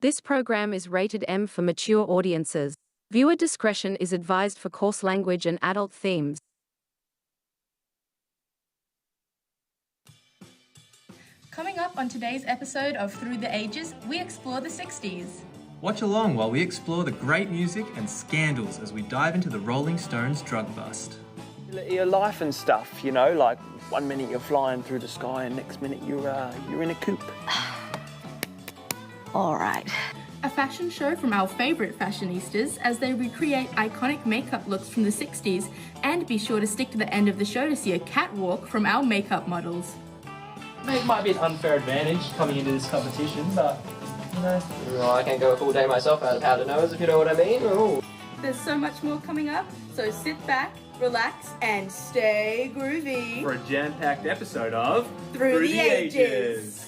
This program is rated M for mature audiences. Viewer discretion is advised for coarse language and adult themes. Coming up on today's episode of Through the Ages, we explore the 60s. Watch along while we explore the great music and scandals as we dive into the Rolling Stones drug bust. Your life and stuff, you know, like one minute you're flying through the sky and next minute you're in a coupe. All right. A fashion show from our favourite fashionistas as they recreate iconic makeup looks from the 60s, and be sure to stick to the end of the show to see a catwalk from our makeup models. It might be an unfair advantage coming into this competition, but, you know... Oh, I can go a full day myself out of powder nose, if you know what I mean. Ooh. There's so much more coming up, so sit back, relax, and stay groovy. For a jam-packed episode of... Through the Ages.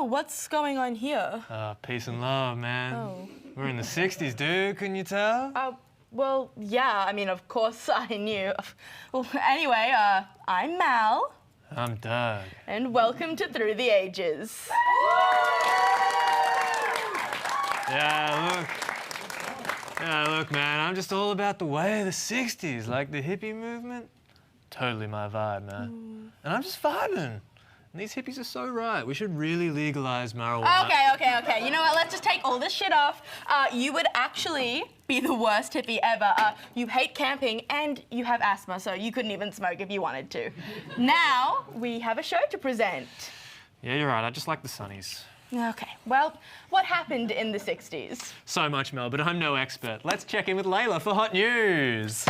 What's going on here? Peace and love, man. Oh. We're in the 60s, dude. Couldn't you tell? Well, yeah, I mean, of course I knew. Well, anyway, I'm Mal. I'm Doug. And welcome to Through the Ages. Yeah, look, man, I'm just all about the way of the 60s, like the hippie movement. Totally my vibe, man. And I'm just vibing. And these hippies are so right. We should really legalize marijuana. Okay. You know what? Let's just take all this shit off. You would actually be the worst hippie ever. You hate camping and you have asthma, so you couldn't even smoke if you wanted to. Now, we have a show to present. Yeah, you're right. I just like the sunnies. Okay, well, what happened in the 60s? So much, Mel, but I'm no expert. Let's check in with Layla for hot news.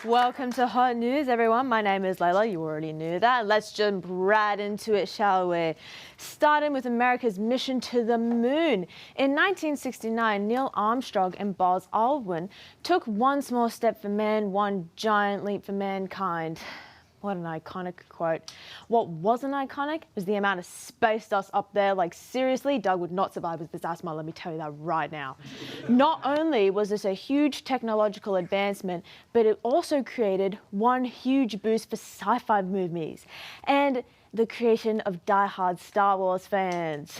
Welcome to Hot News, everyone. My name is Layla. You already knew that. Let's jump right into it, shall we? Starting with America's mission to the moon. In 1969, Neil Armstrong and Buzz Aldrin took one small step for man, one giant leap for mankind. What an iconic quote. What wasn't iconic was the amount of space dust up there. Like, seriously, Doug would not survive with this asthma, let me tell you that right now. Not only was this a huge technological advancement, but it also created one huge boost for sci-fi movies and the creation of die-hard Star Wars fans.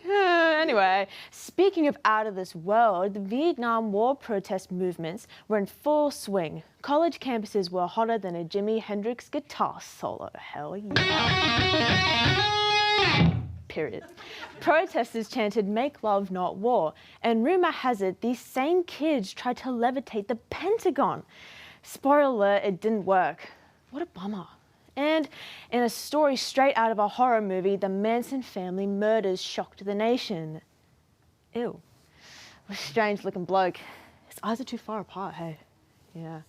Anyway, speaking of out of this world, the Vietnam War protest movements were in full swing. College campuses were hotter than a Jimi Hendrix guitar solo. Hell yeah. Period. Protesters chanted, "Make love, not war." And rumor has it, these same kids tried to levitate the Pentagon. Spoiler alert, it didn't work. What a bummer. And in a story straight out of a horror movie, the Manson family murders shocked the nation. Ew. What a strange looking bloke. His eyes are too far apart, hey? Yeah.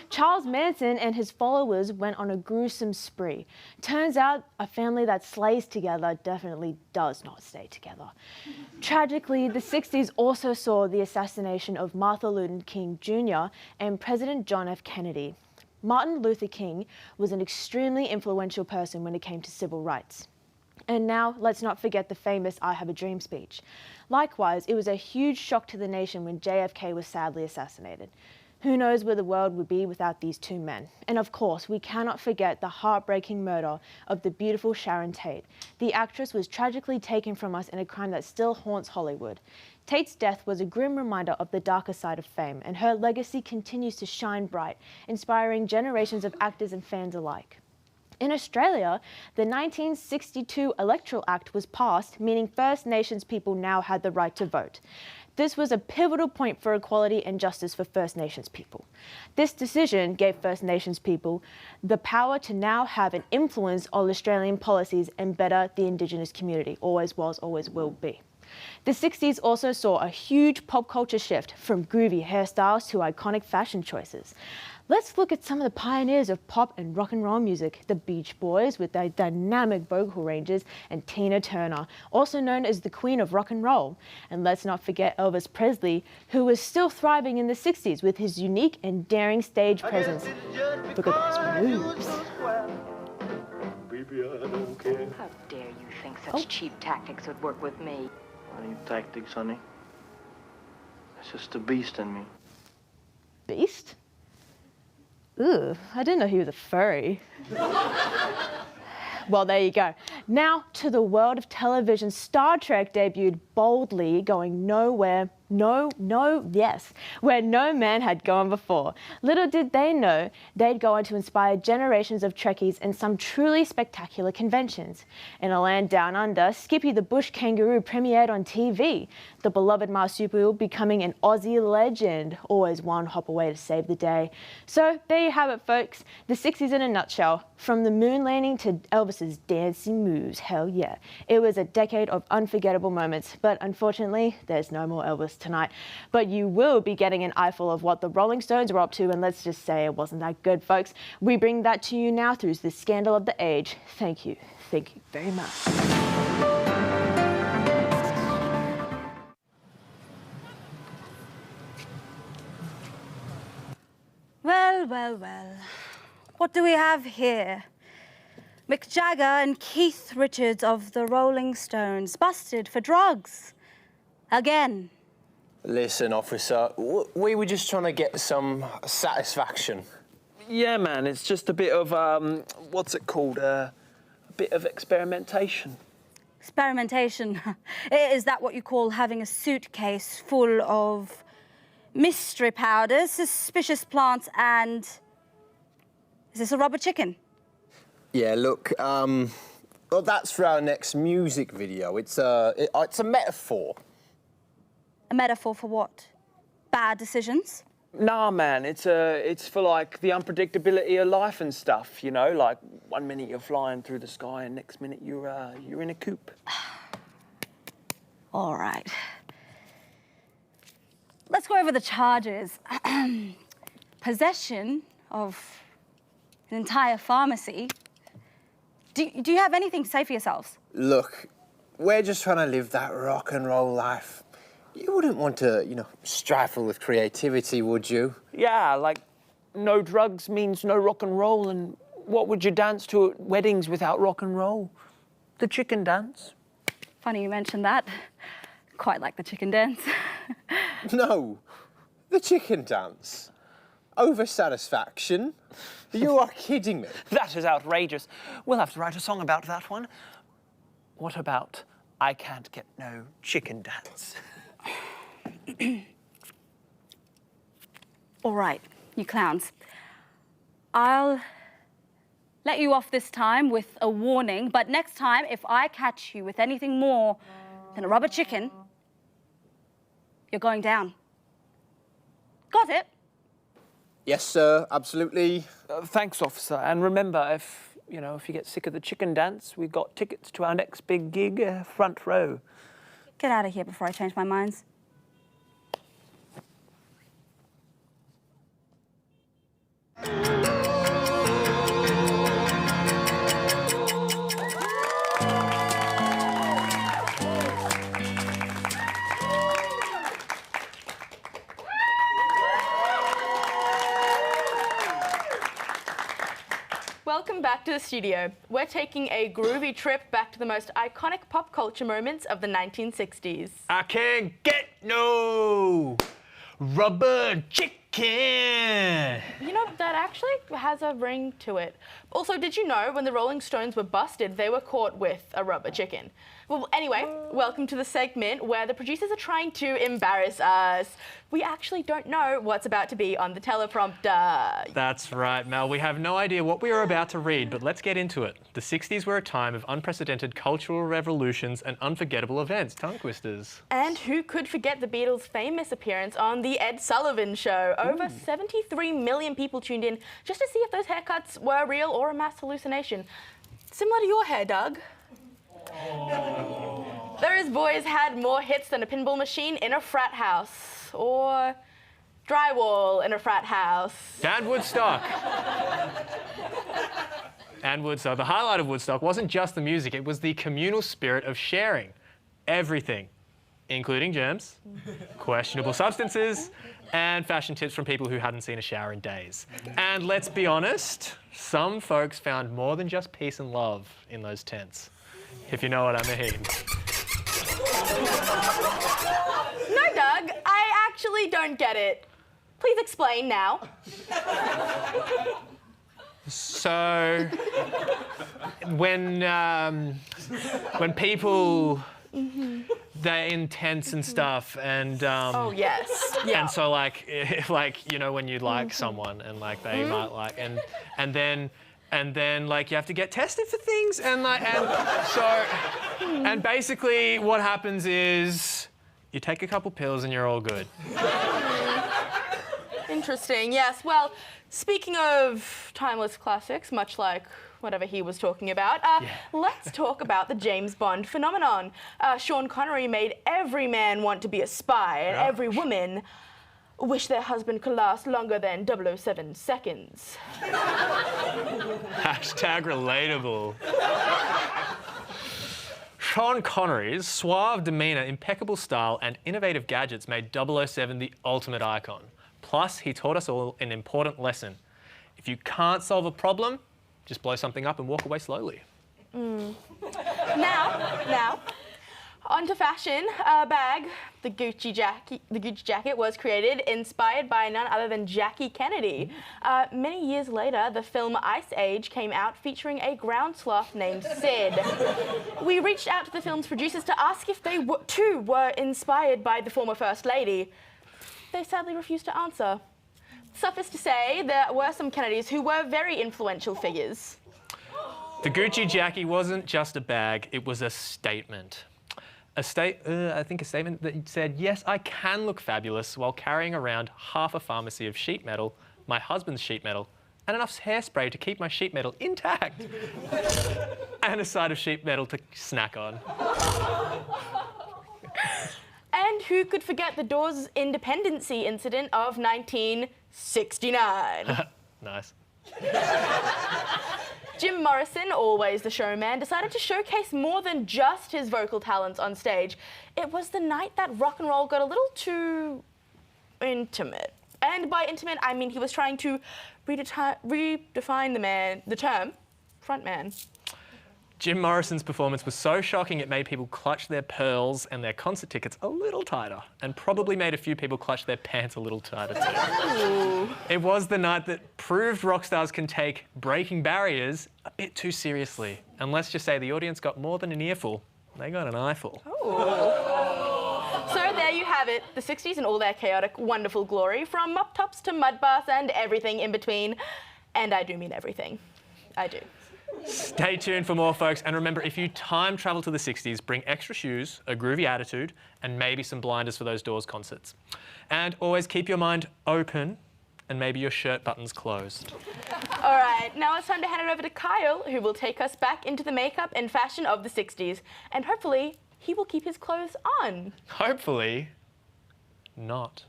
Charles Manson and his followers went on a gruesome spree. Turns out a family that slays together definitely does not stay together. Tragically, the 60s also saw the assassination of Martin Luther King Jr. and President John F. Kennedy. Martin Luther King was an extremely influential person when it came to civil rights. And now, let's not forget the famous "I Have a Dream" speech. Likewise, it was a huge shock to the nation when JFK was sadly assassinated. Who knows where the world would be without these two men? And of course, we cannot forget the heartbreaking murder of the beautiful Sharon Tate. The actress was tragically taken from us in a crime that still haunts Hollywood. Tate's death was a grim reminder of the darker side of fame, and her legacy continues to shine bright, inspiring generations of actors and fans alike. In Australia, the 1962 Electoral Act was passed, meaning First Nations people now had the right to vote. This was a pivotal point for equality and justice for First Nations people. This decision gave First Nations people the power to now have an influence on Australian policies and better the Indigenous community. Always was, always will be. The 60s also saw a huge pop culture shift from groovy hairstyles to iconic fashion choices. Let's look at some of the pioneers of pop and rock and roll music, the Beach Boys with their dynamic vocal ranges, and Tina Turner, also known as the Queen of Rock and Roll. And let's not forget Elvis Presley, who was still thriving in the 60s with his unique and daring stage presence. Look at those moves. How dare you think such cheap tactics would work with me? I need tactics, honey. It's just a beast in me. Beast? Ooh, I didn't know he was a furry. Well, there you go. Now to the world of television. Star Trek debuted boldly, going nowhere, where no man had gone before. Little did they know they'd go on to inspire generations of Trekkies in some truly spectacular conventions. In a land down under, Skippy the Bush Kangaroo premiered on TV, the beloved marsupial becoming an Aussie legend, always one hop away to save the day. So there you have it, folks. The 60s in a nutshell. From the moon landing to Elvis's dancing moves, hell yeah. It was a decade of unforgettable moments, but unfortunately, there's no more Elvis tonight. But you will be getting an eyeful of what the Rolling Stones were up to, and let's just say it wasn't that good, folks. We bring that to you now through the scandal of the age. Thank you very much. Well, well, well. What do we have here? Mick Jagger and Keith Richards of the Rolling Stones busted for drugs. Again. Listen, officer, we were just trying to get some satisfaction. Yeah, man, it's just a bit of, what's it called? A bit of experimentation. Experimentation. Is that what you call having a suitcase full of mystery powders, suspicious plants, and... Is this a rubber chicken? Yeah, look, well, that's for our next music video. It's a metaphor. A metaphor for what? Bad decisions? Nah, man, it's for, like, the unpredictability of life and stuff, you know? Like, one minute you're flying through the sky and next minute you're in a coop. All right. Let's go over the charges. Possession of an entire pharmacy. Do you have anything to say for yourselves? Look, we're just trying to live that rock and roll life. You wouldn't want to, you know, stifle with creativity, would you? Yeah, like, no drugs means no rock and roll, and what would you dance to at weddings without rock and roll? The chicken dance. Funny you mentioned that. Quite like the chicken dance. No, the chicken dance. Over satisfaction? You are kidding me. That is outrageous. We'll have to write a song about that one. What about I Can't Get No Chicken Dance? All right, you clowns. I'll let you off this time with a warning, but next time, if I catch you with anything more than a rubber chicken, you're going down. Got it? Yes, sir, absolutely. Thanks, officer. And remember, if you get sick of the chicken dance, we've got tickets to our next big gig, front row. Get out of here before I change my minds. Welcome back to the studio. We're taking a groovy trip back to the most iconic pop culture moments of the 1960s. I can't get no rubber chicken. You know, that actually has a ring to it. Also, did you know when the Rolling Stones were busted, they were caught with a rubber chicken? Well, anyway, welcome to the segment where the producers are trying to embarrass us. We actually don't know what's about to be on the teleprompter. That's right, Mel. We have no idea what we are about to read, but let's get into it. The 60s were a time of unprecedented cultural revolutions and unforgettable events. Tongue twisters. And who could forget the Beatles' famous appearance on The Ed Sullivan Show? Over 73 million people tuned in just to see if those haircuts were real or a mass hallucination. Similar to your hair, Doug. There is Those boys had more hits than a pinball machine in a frat house. Or drywall in a frat house. And Woodstock. And Woodstock. The highlight of Woodstock wasn't just the music, it was the communal spirit of sharing everything, including germs, questionable substances, and fashion tips from people who hadn't seen a shower in days. And let's be honest, some folks found more than just peace and love in those tents, if you know what I mean. No, Doug, I actually don't get it. Please explain now. So, when people, they're in tents and stuff, and oh yes, yeah. And so like you know when you like someone and like they might like and then like you have to get tested for things and basically what happens is you take a couple pills and you're all good. Interesting, yes. Well, speaking of timeless classics, much like whatever he was talking about, let's talk about the James Bond phenomenon. Sean Connery made every man want to be a spy, and every woman wish their husband could last longer than 007 seconds. Hashtag relatable. Sean Connery's suave demeanour, impeccable style, and innovative gadgets made 007 the ultimate icon. Plus, he taught us all an important lesson. If you can't solve a problem, just blow something up and walk away slowly. Now, on to fashion. Bag, the Gucci jacket was created, inspired by none other than Jackie Kennedy. Many years later, the film Ice Age came out featuring a ground sloth named Sid. We reached out to the film's producers to ask if they too were inspired by the former First Lady. They sadly refused to answer. Suffice to say, there were some Kennedys who were very influential figures. The Gucci Jackie wasn't just a bag, it was a statement. I think a statement that said, yes, I can look fabulous while carrying around half a pharmacy of sheet metal, my husband's sheet metal, and enough hairspray to keep my sheet metal intact, and a side of sheet metal to snack on. And who could forget the Doors' independency incident of 1969? Nice. Jim Morrison, always the showman, decided to showcase more than just his vocal talents on stage. It was the night that rock and roll got a little too intimate. And by intimate, I mean he was trying to redefine the term frontman. Jim Morrison's performance was so shocking it made people clutch their pearls and their concert tickets a little tighter, and probably made a few people clutch their pants a little tighter too. Ooh. It was the night that proved rock stars can take breaking barriers a bit too seriously. And let's just say the audience got more than an earful, they got an eyeful. Ooh. So there you have it, the 60s in all their chaotic, wonderful glory, from mop tops to mud baths and everything in between. And I do mean everything. I do. Stay tuned for more, folks. And remember, if you time travel to the 60s, bring extra shoes, a groovy attitude, and maybe some blinders for those Doors concerts. And always keep your mind open and maybe your shirt buttons closed. All right, now it's time to hand it over to Kyle, who will take us back into the makeup and fashion of the 60s. And hopefully, he will keep his clothes on. Hopefully, not.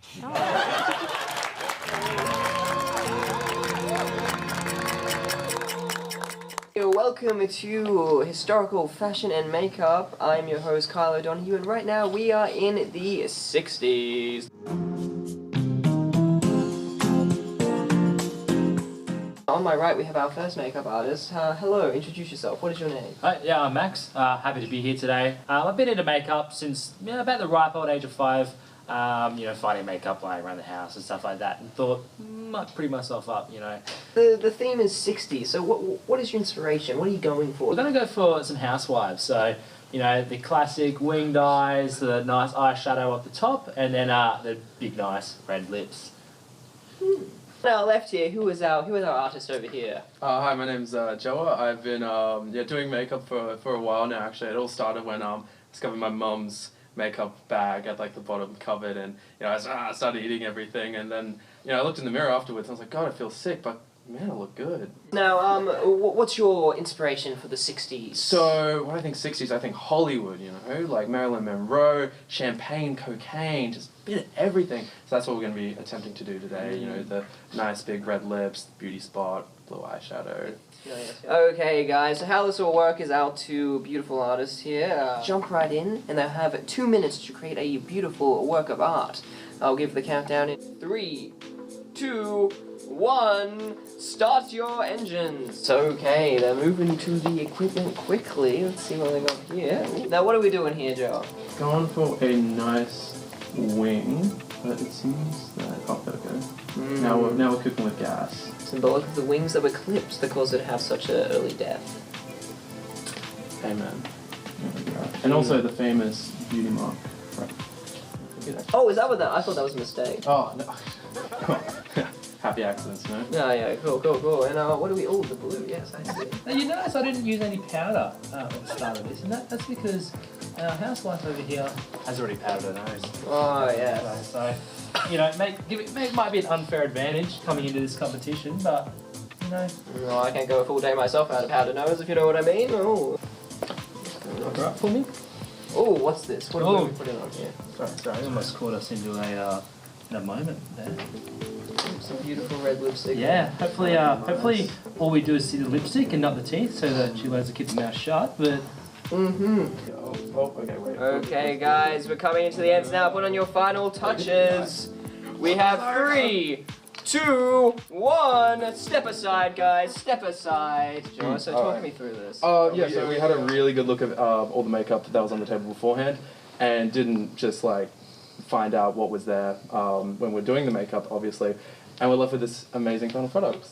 Welcome to Historical Fashion and Makeup. I'm your host, Kyle O'Donoghue, and right now we are in the 60s. On my right, we have our first makeup artist. Hello, introduce yourself. What is your name? Yeah, I'm Max. Happy to be here today. I've been into makeup since about the ripe old age of 5. Finding makeup lying around the house and stuff like that, and thought, I'd pretty myself up, The theme is 60s, so what is your inspiration? What are you going for? We're going to go for some housewives, so, the classic winged eyes, the nice eyeshadow at the top, and then the big nice red lips. Now left here, who is our artist over here? Hi, my name's Joa. I've been doing makeup for a while now. Actually, it all started when I discovered my mum's makeup bag at like the bottom cupboard, and I started eating everything, and then I looked in the mirror afterwards and I was like, God, I feel sick, but Man, I look good. Now, what's your inspiration for the 60s? So, when I think 60s, I think Hollywood, you know, like Marilyn Monroe, champagne, cocaine, just a bit of everything. So that's what we're going to be attempting to do today, you know, the nice big red lips, beauty spot, blue eyeshadow. Okay, guys, so how this will work is our two beautiful artists here jump right in, and they'll have 2 minutes to create a beautiful work of art. I'll give the countdown in 3, 2, 1, start your engines. Okay, they're moving to the equipment quickly. Let's see what they got here. Now, what are we doing here, Joe? Going for a nice wing, but it seems that... Oh, there we go. Now we're cooking with gas. Symbolic of the wings that were clipped because it has such an early death. Amen. And also the famous beauty mark. Right. Oh, is that what that? I thought that was a mistake. Oh, no. Happy accidents, no? Yeah, cool. And what do we... Oh, the blue, yes, I see. Now, you notice I didn't use any powder at the start of this, and that's because our housewife over here has already powdered her nose. Oh, yeah. So, you know, it might be an unfair advantage coming into this competition, but, you know... No, I can't go a full day myself without a powdered nose, if you know what I mean. Oh. Cover up for me? Oh, what's this? What are we putting on here? Sorry, I almost caught us into a moment there. Some beautiful red lipstick. Yeah, hopefully all we do is see the lipstick and not the teeth, so that she learns to keep the mouth shut. But okay, wait. Okay, guys, we're coming into the ends now. Put on your final touches. We have 3, 2, 1. Step aside, guys. Step aside. Joe, so talk me through this. Yeah, so we had a really good look at all the makeup that was on the table beforehand, and didn't just like find out what was there when we're doing the makeup, obviously, and we're left with this amazing final product.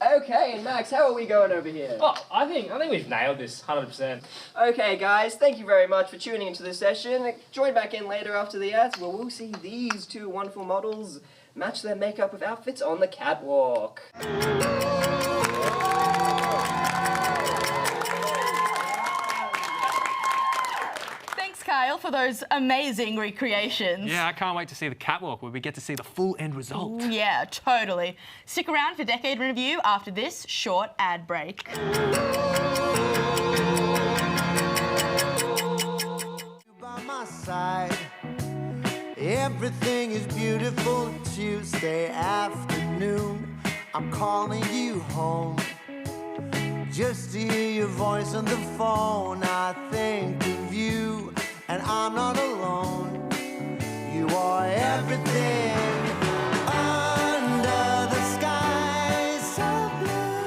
Okay, and Max, how are we going over here? Oh, I think we've nailed this 100%. Okay, guys, thank you very much for tuning into this session. Join back in later after the ads where we'll see these two wonderful models match their makeup with outfits on the catwalk. Thanks, Kyle, for those amazing recreations. Yeah, I can't wait to see the catwalk where we get to see the full end result. Yeah, totally. Stick around for Decade in Review after this short ad break. By my side, everything is beautiful. Tuesday afternoon, I'm calling you home. Just to hear your voice on the phone, I think of you, and I'm not alone. You are everything under the sky so blue.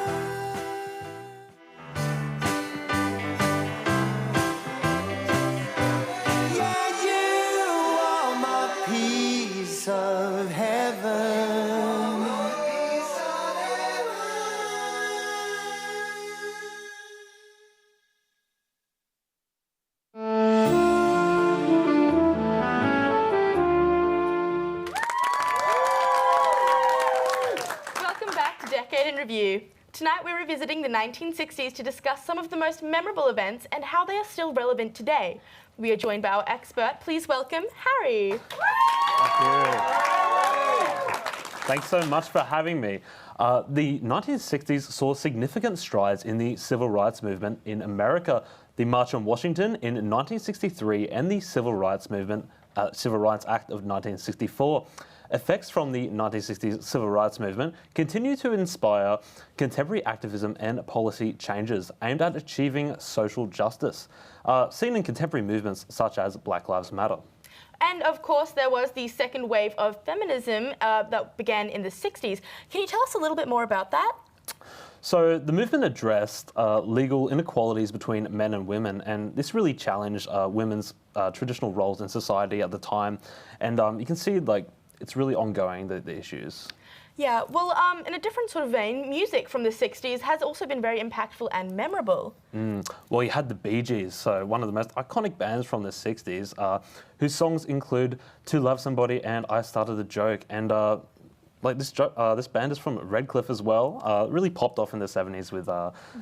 Yeah, you are my piece of heaven. Review. Tonight we're revisiting the 1960s to discuss some of the most memorable events and how they are still relevant today. We are joined by our expert. Please welcome Harry. Thank you. Thanks so much for having me. The 1960s saw significant strides in the civil rights movement in America. The March on Washington in 1963 and the Civil Rights Movement, Civil Rights Act of 1964. Effects from the 1960s civil rights movement continue to inspire contemporary activism and policy changes aimed at achieving social justice, seen in contemporary movements such as Black Lives Matter. And of course, there was the second wave of feminism that began in the 60s. Can you tell us a little bit more about that? So the movement addressed legal inequalities between men and women, and this really challenged women's traditional roles in society at the time. And you can see, like, it's really ongoing, the issues. Yeah, well, in a different sort of vein, music from the 60s has also been very impactful and memorable. Well, you had the Bee Gees, so one of the most iconic bands from the 60s, whose songs include To Love Somebody and I Started a Joke. And like this band is from Redcliffe as well. Really popped off in the 70s with,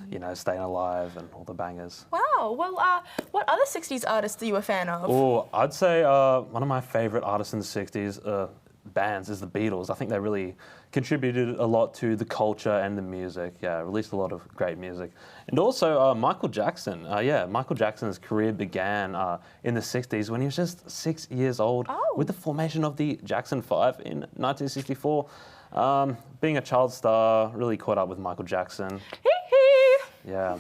you know, Staying Alive and all the bangers. Wow. Well, what other 60s artists are you a fan of? Oh, I'd say one of my favourite artists in the 60s bands is the Beatles. I think they really contributed a lot to the culture and the music. Yeah, released a lot of great music. And also Michael Jackson. Michael Jackson's career began in the 60s when he was just 6 years old with the formation of the Jackson 5 in 1964. Being a child star, really caught up with Michael Jackson. Yeah.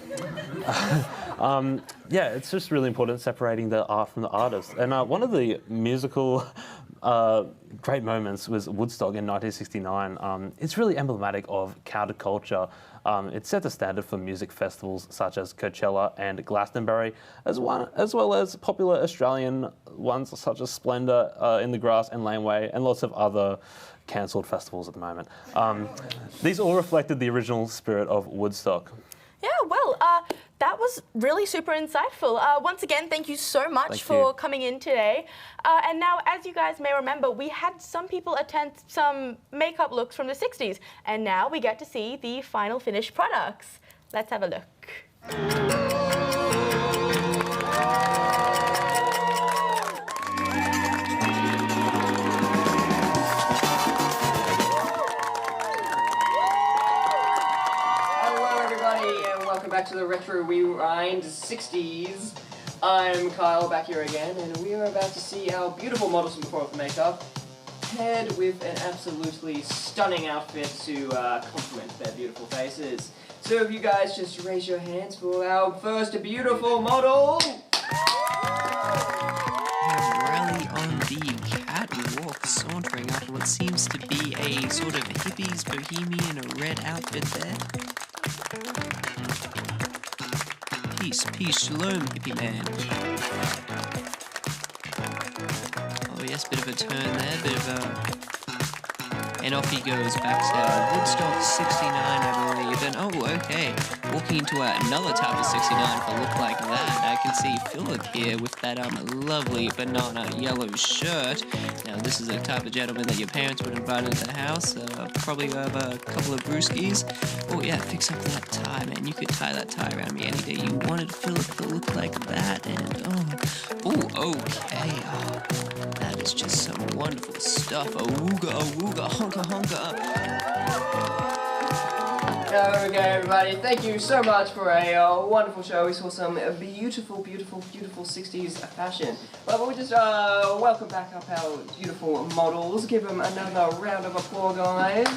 It's just really important separating the art from the artist. And one of the musical great moments was Woodstock in 1969. It's really emblematic of counterculture. It set the standard for music festivals such as Coachella and Glastonbury, as well as popular Australian ones such as Splendour in the Grass and Laneway, and lots of other cancelled festivals at the moment. These all reflected the original spirit of Woodstock. Yeah, well, that was really super insightful. Once again, thank you so much for coming in today. And now, as you guys may remember, we had some people attempt some makeup looks from the 60s, and now we get to see the final finished products. Let's have a look. Back to the Retro Rewind 60s. I'm Kyle back here again, and we are about to see our beautiful models from Before Makeup paired with an absolutely stunning outfit to complement their beautiful faces. So if you guys just raise your hands for our first beautiful model. Rally on the catwalk, sauntering up what seems to be a sort of hippies, bohemian, red outfit there. Peace, shalom, hippie man. Oh yes, bit of a turn there, bit of a... And off he goes back to Woodstock 69, I believe. And oh, okay, walking into another type of 69 for a look like that. I can see Philip here with that lovely banana yellow shirt. Now this is the type of gentleman that your parents would invite into the house. Probably have a couple of brewskis. Oh yeah, fix up that tie, man. You could tie that tie around me any day you wanted, Philip, to look like that. And okay. That is just some wonderful stuff. Awooga, honka, honka. Okay, everybody, thank you so much for a wonderful show. We saw some beautiful 60s fashion. But we'll just welcome back up our beautiful models. Give them another round of applause, guys.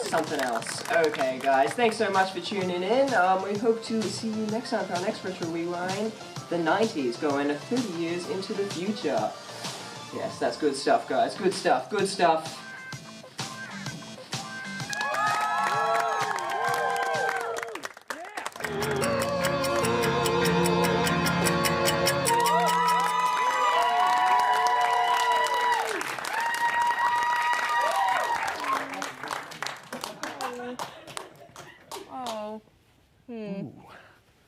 Something else. Okay, guys, thanks so much for tuning in. We hope to see you next time for our next Retro Rewind, the 90s, going 30 years into the future. Yes, that's good stuff, guys. Good stuff, good stuff.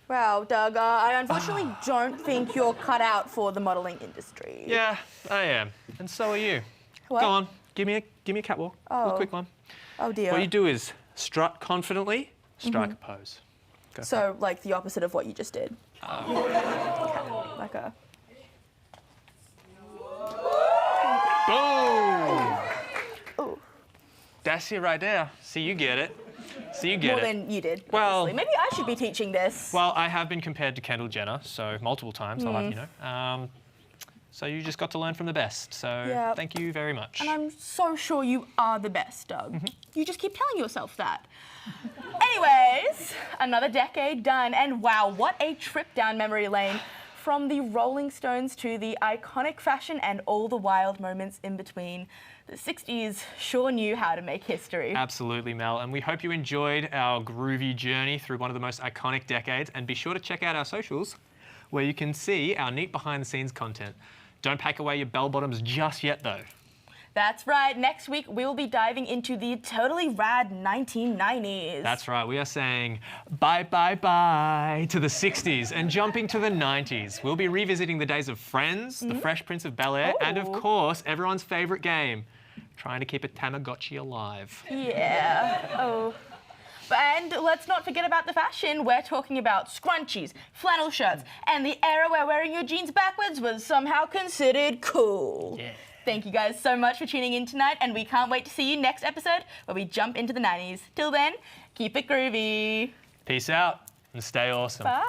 Wow, Doug, I unfortunately don't think you're cut out for the modelling industry. Yeah, I am. And so are you. What? Go on, give me a catwalk. A quick one. Oh dear. What you do is strut confidently, strike a pose. Go so, like the opposite of what you just did. Like a... Boom! Ooh. That's it right there. See, you get it. See, you get More it. than you did, Well, obviously. Maybe I should be teaching this. Well, I have been compared to Kendall Jenner, so multiple times, I'll have you know. So you just got to learn from the best, so thank you very much. And I'm so sure you are the best, Doug. You just keep telling yourself that. Anyways, another decade done, and wow, what a trip down memory lane. From the Rolling Stones to the iconic fashion and all the wild moments in between. The 60s sure knew how to make history. Absolutely, Mel, and we hope you enjoyed our groovy journey through one of the most iconic decades, and be sure to check out our socials where you can see our neat behind-the-scenes content. Don't pack away your bell-bottoms just yet, though. That's right. Next week, we will be diving into the totally rad 1990s. That's right. We are saying bye, bye, bye to the 60s and jumping to the 90s. We'll be revisiting the days of Friends, The Fresh Prince of Bel-Air, and, of course, everyone's favourite game, trying to keep a Tamagotchi alive. Yeah. And let's not forget about the fashion. We're talking about scrunchies, flannel shirts, and the era where wearing your jeans backwards was somehow considered cool. Yeah. Thank you guys so much for tuning in tonight, and we can't wait to see you next episode where we jump into the 90s. Till then, keep it groovy. Peace out and stay awesome. Bye.